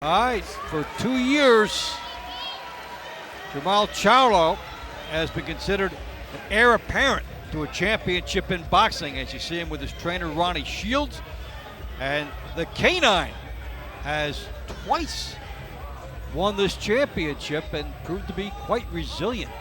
All right, for 2 years, Charlo has been considered an heir apparent to a championship in boxing, as you see him with his trainer Ronnie Shields. And the Canine has twice won this championship and proved to be quite resilient.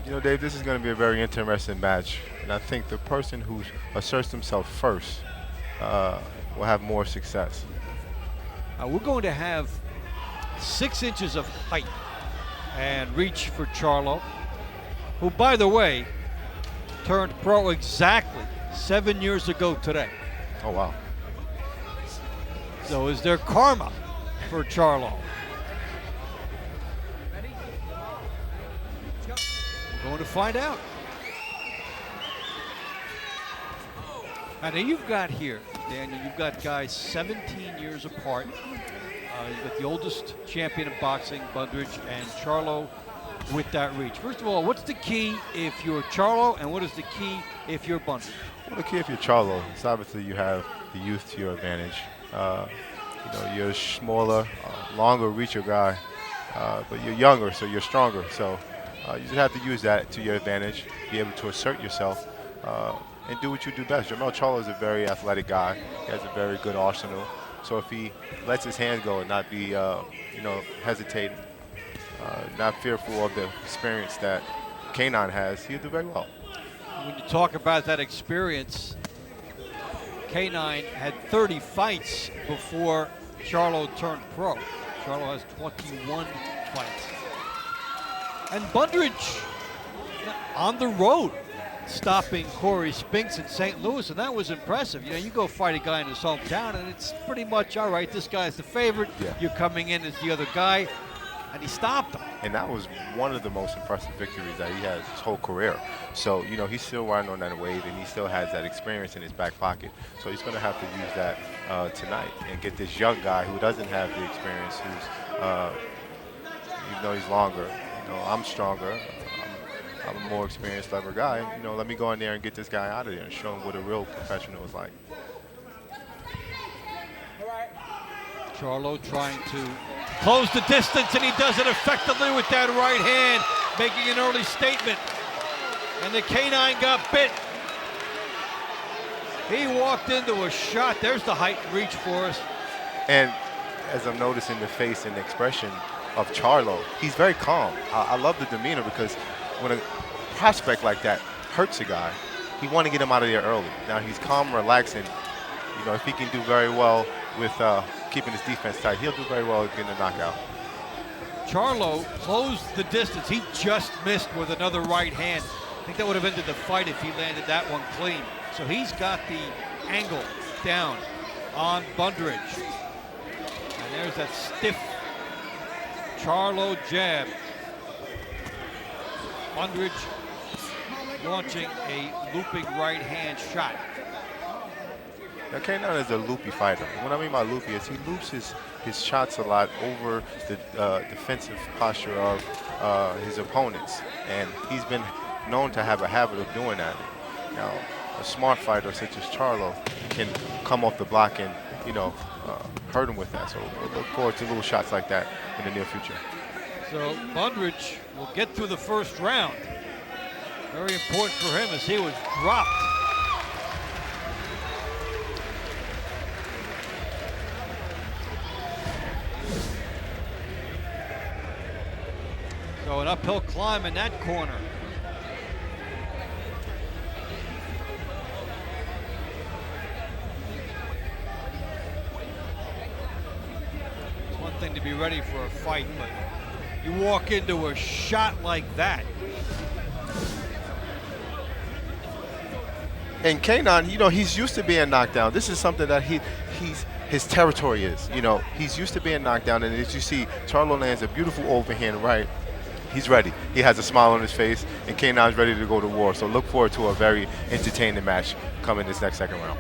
You know, Dave, this is going to be a very interesting match. And I think the person who asserts himself first will have more success. We're going to have 6 inches of height and reach for Charlo, who, by the way, turned pro exactly 7 years ago today. Oh, wow. So is there karma for Charlo? We're going to find out. And now you've got here, Daniel, you've got guys 17 years apart. You've got the oldest champion of boxing, Bundrage, and Charlo with that reach. First of all, what's the key if you're Charlo, and what is the key if you're Bundrage? Well, the key if you're Charlo is obviously you have the youth to your advantage. You know, you're a smaller, longer reacher guy, but you're younger, so you're stronger. So you just have to use that to your advantage, be able to assert yourself, and do what you do best. Jermell Charlo is a very athletic guy. He has a very good arsenal. So if he lets his hand go and not be, you know, hesitating, not fearful of the experience that Canine has, he'll do very well. When you talk about that experience, Canine had 30 fights before Charlo turned pro. Charlo has 21 fights. And Bundrage on the road, stopping Corey Spinks in St. Louis, and that was impressive. You know, you go fight a guy in his hometown, and it's pretty much, all right, this guy's the favorite. Yeah. You're coming in as the other guy, and he stopped him. And that was one of the most impressive victories that he has his whole career. So, you know, he's still riding on that wave, and he still has that experience in his back pocket. So he's going to have to use that tonight and get this young guy who doesn't have the experience, who's, even though he's longer, you know, I'm stronger. I'm a more experienced, clever guy. You know, let me go in there and get this guy out of there and show him what a real professional is like. Charlo trying to close the distance, and he does it effectively with that right hand, making an early statement. And the Canine got bit. He walked into a shot. There's the height and reach for us. And as I'm noticing the face and the expression of Charlo, he's very calm. I love the demeanor, because when a prospect like that hurts a guy, he want to get him out of there early. Now he's calm, relaxing. You know, if he can do very well with keeping his defense tight, he'll do very well getting a knockout. Charlo closed the distance. He just missed with another right hand. I think that would have ended the fight if he landed that one clean. So he's got the angle down on Bundrage. And there's that stiff Charlo jab. Bundrage launching a looping right hand shot. Now, Canine is a loopy fighter. What I mean by loopy is he loops his shots a lot over the defensive posture of his opponents, and he's been known to have a habit of doing that. Now, a smart fighter such as Charlo can come off the block and, you know, hurt him with that. So we'll look forward to little shots like that in the near future. So Bundrage will get through the first round. Very important for him as he was dropped. So an uphill climb in that corner. It's one thing to be ready for a fight, but you walk into a shot like that. And Canine, you know, he's used to being knocked down. This is something that his territory is. You know, he's used to being knocked down, and as you see, Charlo lands a beautiful overhand right. He's ready. He has a smile on his face, and Canine's ready to go to war. So look forward to a very entertaining match coming this next second round.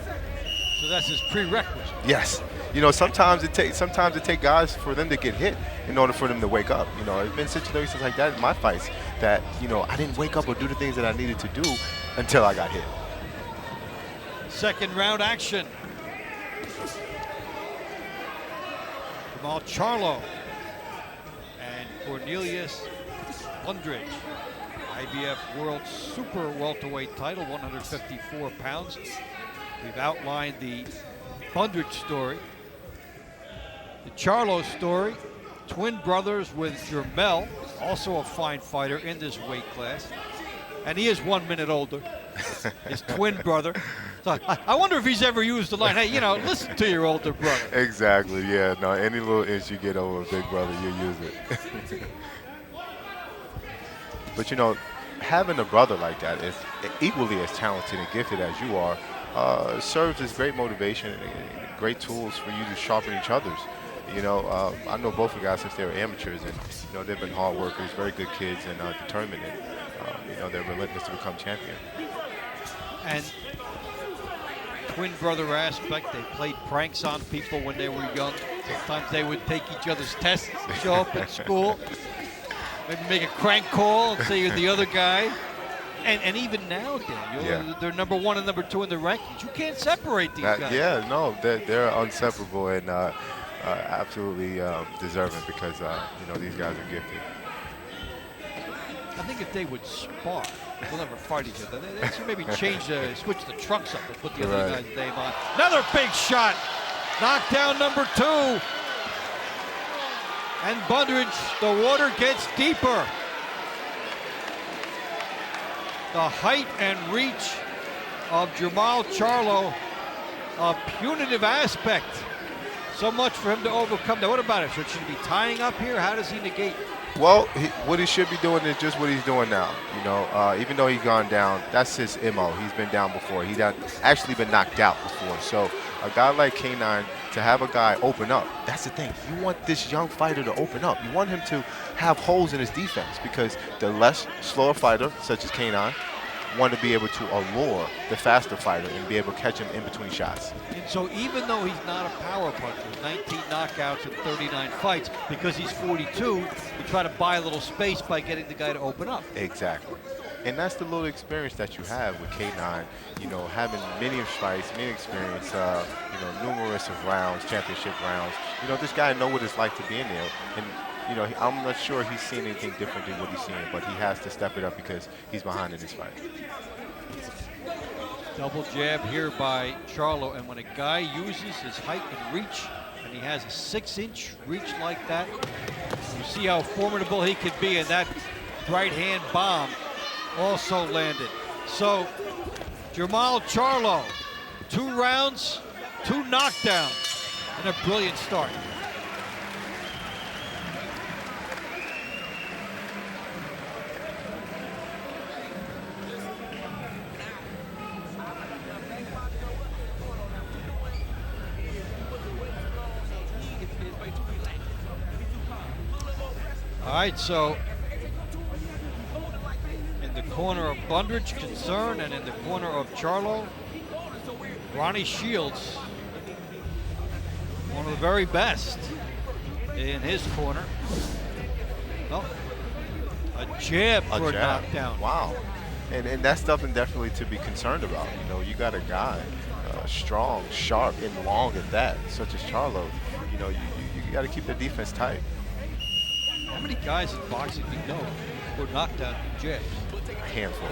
So that's his prerequisite. Yes. You know, sometimes it takes guys for them to get hit in order for them to wake up. You know, there's been situations like that in my fights that, you know, I didn't wake up or do the things that I needed to do until I got hit. Second round action. Jamal Charlo and Cornelius Bundrage. IBF World Super Welterweight title, 154 pounds. We've outlined the Bundrage story. The Charlo story, twin brothers with Jermel, also a fine fighter in this weight class. And he is 1 minute older, his twin brother. So I wonder if he's ever used the line, hey, you know, listen to your older brother. Exactly, yeah. No, any little inch you get over a big brother, you use it. But, you know, having a brother like that is equally as talented and gifted as you are, serves as great motivation and great tools for you to sharpen each other's. You know, I know both of the guys since they were amateurs, and, you know, they've been hard workers, very good kids, and determined. And, you know, they're relentless to become champion. And twin brother aspect, they played pranks on people when they were young. Sometimes they would take each other's tests, show up at school, maybe make a crank call and say you're the other guy. And even now, Daniel, they're number 1 and number 2 in the rankings. You can't separate these guys. Yeah, no, they're inseparable and absolutely deserving because, you know, these guys are gifted. I think if they would spar, they'll never fight each other. They should maybe switch the trunks up and put the other guy's name on. Another big shot. Knockdown number 2. And Bundrage, the water gets deeper. The height and reach of Jamal Charlo, a punitive aspect. So much for him to overcome. Now, what about it? Should he be tying up here? How does he negate? Well, what he should be doing is just what he's doing now. You know, even though he's gone down, that's his MO. He's been down before. He's actually been knocked out before. So a guy like K9, to have a guy open up, that's the thing. You want this young fighter to open up. You want him to have holes in his defense because the slower fighter, such as K9, want to be able to allure the faster fighter and be able to catch him in between shots. And so even though he's not a power puncher, 19 knockouts in 39 fights, because he's 42, you try to buy a little space by getting the guy to open up. Exactly. And that's the little experience that you have with K9, you know, having many fights, many experience, you know, numerous of rounds, championship rounds. You know, this guy knows what it's like to be in there. And, you know, I'm not sure he's seen anything different than what he's seen, but he has to step it up because he's behind in this fight. Double jab here by Charlo, and when a guy uses his height and reach, and he has a 6-inch reach like that, you see how formidable he could be, and that right hand bomb also landed. So Jamal Charlo, 2 rounds, 2 knockdowns, and a brilliant start. All right, so in the corner of Bundrage, Concern, and in the corner of Charlo, Ronnie Shields, one of the very best in his corner. Oh, a jab for a knockdown. Wow. And that's something definitely to be concerned about. You know, you got a guy strong, sharp, and long at that, such as Charlo. You know, you got to keep the defense tight. How many guys in boxing do you know were knocked down in jabs? A handful.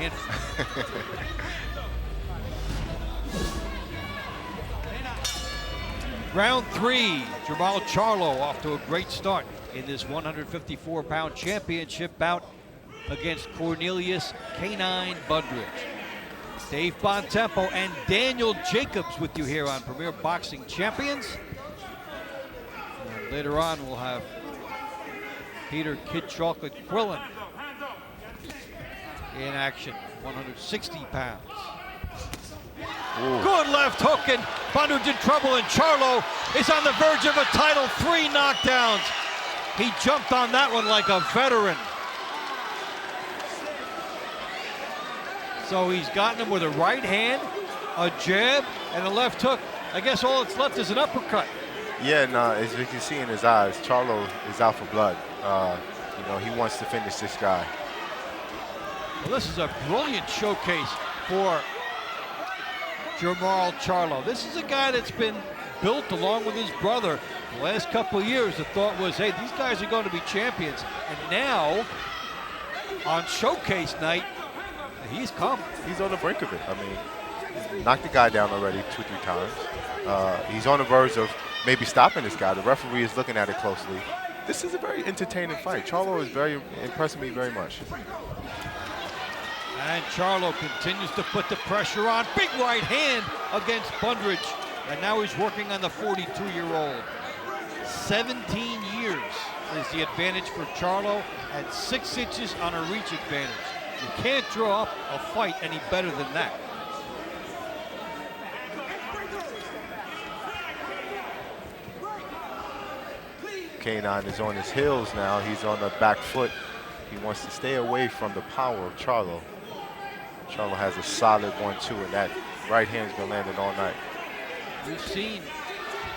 Round 3, Jamal Charlo off to a great start in this 154-pound championship bout against Cornelius K9 Bundrage. Dave Bontempo and Daniel Jacobs with you here on Premier Boxing Champions. And later on, we'll have Peter Kid Chocolate Quillen in action, 160 pounds. Ooh. Good left hook, and Bundrage in trouble, and Charlo is on the verge of a title. 3 knockdowns. He jumped on that one like a veteran. So he's gotten him with a right hand, a jab, and a left hook. I guess all that's left is an uppercut. Yeah, no, as you can see in his eyes, Charlo is out for blood. You know, he wants to finish this guy. Well, this is a brilliant showcase for Jamal Charlo. This is a guy that's been built along with his brother. The last couple of years, the thought was, hey, these guys are going to be champions. And now, on showcase night, he's come. He's on the brink of it. I mean, he's knocked the guy down already 2-3 times. He's on the verge of maybe stopping this guy. The referee is looking at it closely. This is a very entertaining fight. Charlo is very impressing me very much. And Charlo continues to put the pressure on. Big right hand against Bundrage. And now he's working on the 42-year-old. 17 years is the advantage for Charlo, and 6 inches on a reach advantage. You can't draw up a fight any better than that. K9 is on his heels now. He's on the back foot. He wants to stay away from the power of Charlo. Charlo has a solid 1-2, and that right hand's been landing all night. We've seen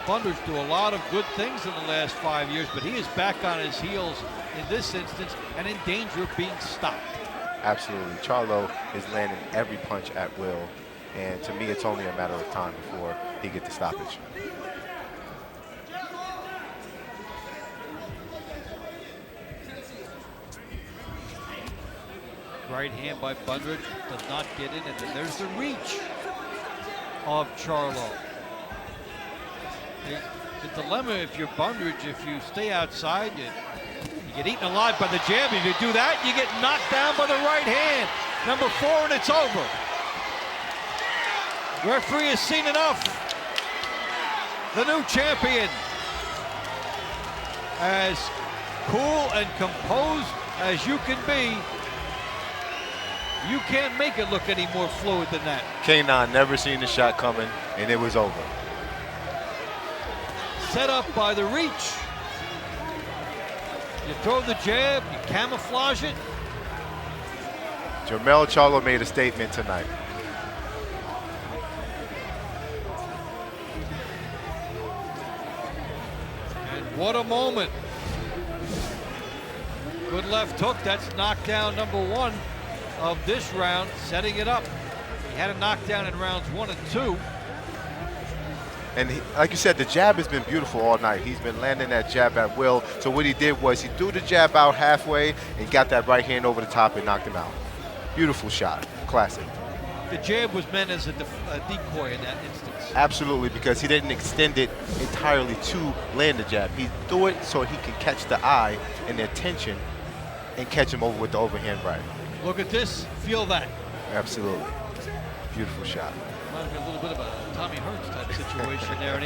Bundrage do a lot of good things in the last 5 years, but he is back on his heels in this instance and in danger of being stopped. Absolutely. Charlo is landing every punch at will, and to me, it's only a matter of time before he gets the stoppage. Right hand by Bundrage does not get in, and then there's the reach of Charlo. The dilemma if you're Bundrage, if you stay outside, you get eaten alive by the jab. If you do that, you get knocked down by the right hand. Number 4, and it's over. Referee has seen enough. The new champion, as cool and composed as you can be. You can't make it look any more fluid than that. K9 never seen the shot coming, and it was over. Set up by the reach. You throw the jab, you camouflage it. Jermell Charlo made a statement tonight. And what a moment. Good left hook, that's knockdown number 1 of this round, setting it up. He had a knockdown in rounds 1 and 2. And like you said, the jab has been beautiful all night. He's been landing that jab at will. So what he did was he threw the jab out halfway and got that right hand over the top and knocked him out. Beautiful shot, classic. The jab was meant as a decoy in that instance. Absolutely, because he didn't extend it entirely to land the jab. He threw it so he could catch the eye and the attention and catch him over with the overhand right. Look at this, feel that. Absolutely. Beautiful shot. Reminds me a little bit of a Tommy Hearns type situation there. And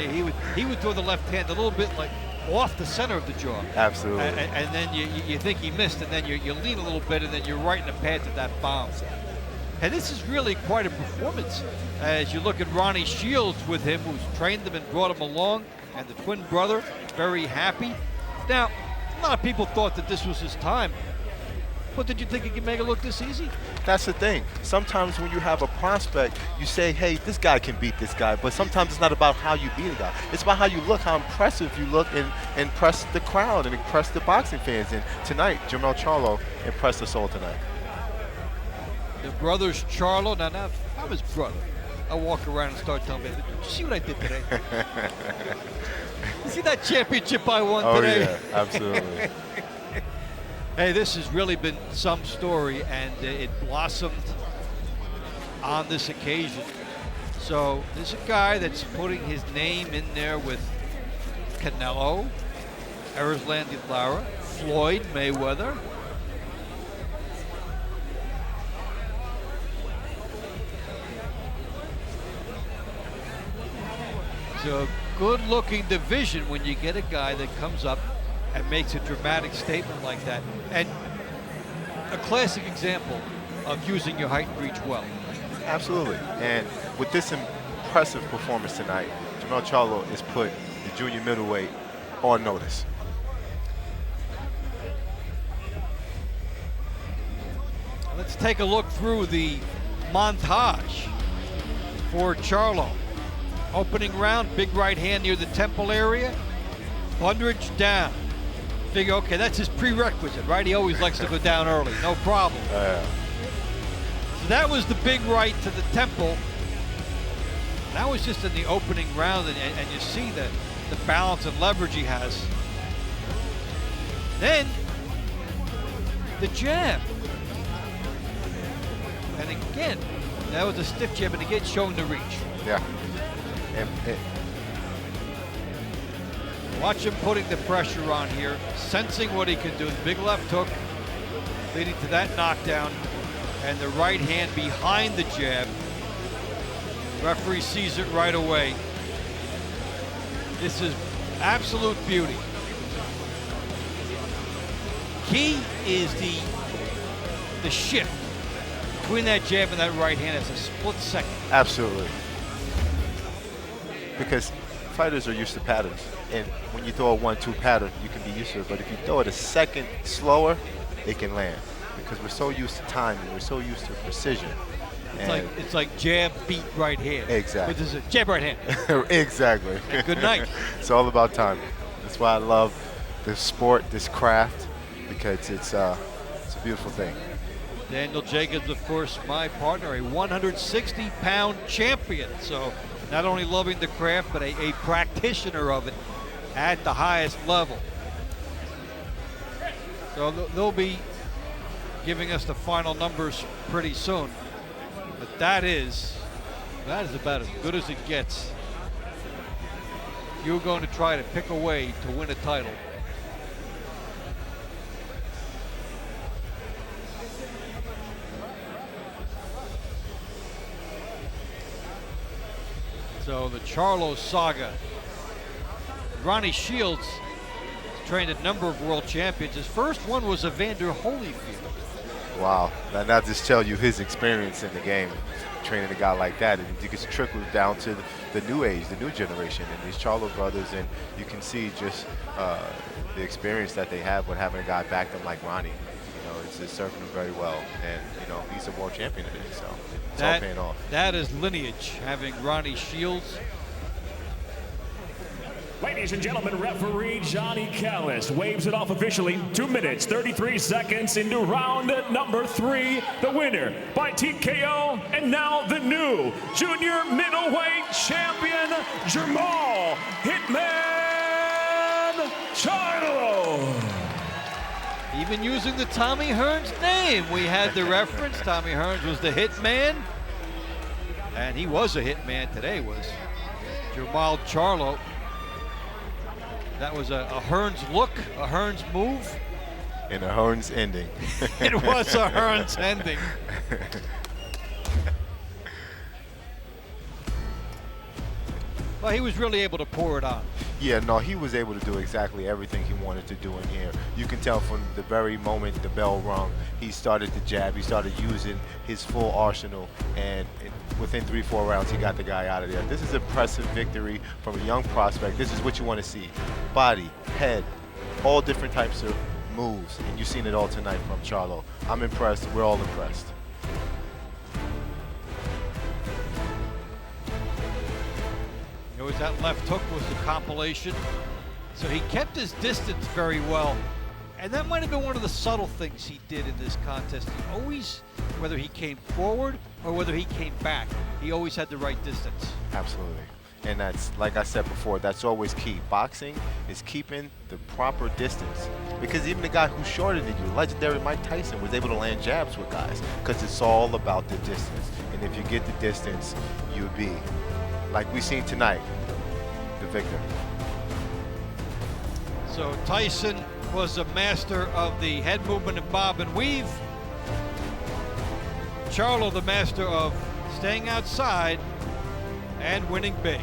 he would throw the left hand a little bit like off the center of the jaw. Absolutely. And then you think he missed, and then you lean a little bit, and then you're right in the path of that bomb. And this is really quite a performance. As you look at Ronnie Shields with him, who's trained him and brought him along, and the twin brother, very happy. Now, a lot of people thought that this was his time. But did you think he could make it look this easy? That's the thing. Sometimes when you have a prospect, you say, hey, this guy can beat this guy. But sometimes it's not about how you beat a guy. It's about how you look, how impressive you look, and impress the crowd and impress the boxing fans. And tonight, Jermell Charlo impressed us all tonight. The brothers Charlo, now I'm his brother. I walk around and start telling people, did you see what I did today? You see that championship I won today? Oh, yeah, absolutely. Hey, this has really been some story, and it blossomed on this occasion. So there's a guy that's putting his name in there with Canelo, Erislandy Lara, Floyd Mayweather. It's a good-looking division when you get a guy that comes up and makes a dramatic statement like that. And a classic example of using your height and reach well. Absolutely. And with this impressive performance tonight, Jermell Charlo has put the junior middleweight on notice. Let's take a look through the montage for Charlo. Opening round, big right hand near the temple area. Bundrage down. Figure, okay, that's his prerequisite, right? He always likes to go down early, no problem. So that was the big right to the temple. That was just in the opening round, and you see the balance and leverage he has. Then, the jab. And again, that was a stiff jab, and again showing the reach. Yeah. And watch him putting the pressure on here, sensing what he can do. The big left hook leading to that knockdown, and the right hand behind the jab. Referee sees it right away. This is absolute beauty. Key is the shift between that jab and that right hand. It's a split second. absolutely. Because fighters are used to patterns. And when you throw a 1-2 pattern, you can be used to it. But if you throw it a second slower, it can land. Because we're so used to timing. We're so used to precision. It's like jab, beat, right hand. Exactly. But this is a jab, right hand. Exactly. And good night. It's all about timing. That's why I love this sport, this craft, because it's a beautiful thing. Daniel Jacobs, of course, my partner, a 160-pound champion. So not only loving the craft, but a practitioner of it at the highest level. So they'll be giving us the final numbers pretty soon. But that is about as good as it gets. You're going to try to pick a way to win a title. So the Charlo saga. Ronnie Shields trained a number of world champions. His first one was Evander Holyfield. Wow, that just tells you his experience in the game, training a guy like that. And you can trickle down to the new age, the new generation, and these Charlo brothers, and you can see just the experience that they have with having a guy back them like Ronnie. You know, it's serving him very well, and you know he's a world champion today, so it's all paying off. That is lineage, having Ronnie Shields. Ladies and gentlemen, referee Johnny Callis waves it off officially. 2 minutes, 33 seconds into round number 3. The winner by TKO, and now the new junior middleweight champion, Jermall Hitman Charlo. Even using the Tommy Hearns name, we had the reference. Tommy Hearns was the hitman, and he was a hitman today, was Jermall Charlo. That was a Hearns look, a Hearns move. And a Hearns ending. It was a Hearns ending. Well, he was really able to pour it on. Yeah, no, he was able to do exactly everything he wanted to do in here. You can tell from the very moment the bell rung, he started to jab, he started using his full arsenal, and within 3-4 rounds, he got the guy out of there. This is an impressive victory from a young prospect. This is what you want to see. Body, head, all different types of moves, and you've seen it all tonight from Charlo. I'm impressed. We're all impressed. It was that left hook was the compilation. So he kept his distance very well. And that might have been one of the subtle things he did in this contest. He always, whether he came forward or whether he came back, he always had the right distance. Absolutely. And that's, like I said before, that's always key. Boxing is keeping the proper distance. Because even the guy who's shorter than you, legendary Mike Tyson, was able to land jabs with guys. Because it's all about the distance. And if you get the distance, you'll be, like we seen tonight, the victor. So Tyson was a master of the head movement and bob and weave. Charlo, the master of staying outside and winning big.